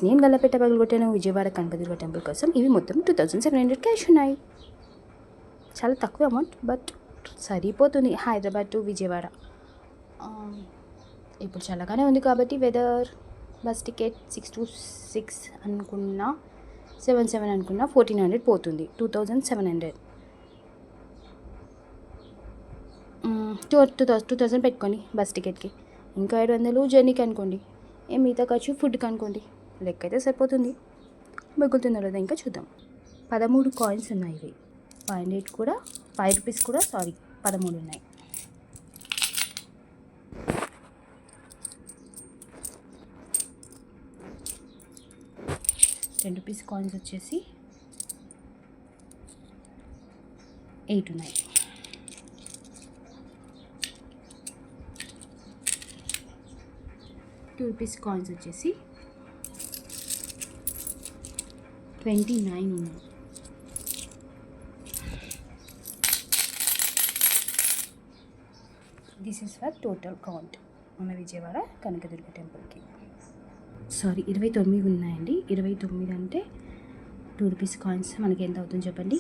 నేను గల్లపెట్ట పగలగొట్టాను విజయవాడ కనకదుర్గ టెంపుల్ కోసం. ఇవి మొత్తం 2700 క్యాష్ ఉన్నాయి. చాలా తక్కువ అమౌంట్, బట్ సరిపోతుంది హైదరాబాద్ టు విజయవాడ. ఇప్పుడు చల్లగానే ఉంది కాబట్టి వెదర్. బస్ టికెట్ 6 to 6 అనుకున్నా, 7 అనుకున్నా 1400 పోతుంది. 2700. 2000 పెట్టుకోండి బస్ టికెట్కి. ఇంకా 700 జర్నీకి అనుకోండి. మిగతా ఖర్చు ఫుడ్కి అనుకోండి. లెక్క అయితే సరిపోతుంది. మిగులుతుందో లేదా ఇంకా చూద్దాం. 13 కాయిన్స్ ఉన్నాయి. ఇవి 500 కూడా, 5 రూపీస్ కూడా, 13 ఉన్నాయి. ₹10 కాయిన్స్ వచ్చేసి 8 ఉన్నాయి. ₹2 కాయిన్స్ వచ్చేసి 29 ఉన్నాయి. This is for total count మన విజయవాడ కనకదుర్గ టెంపుల్కి. 29 ఉన్నాయండి. 29 అంటే ₹2 కాయిన్స్ మనకి ఎంత అవుతుంది చెప్పండి.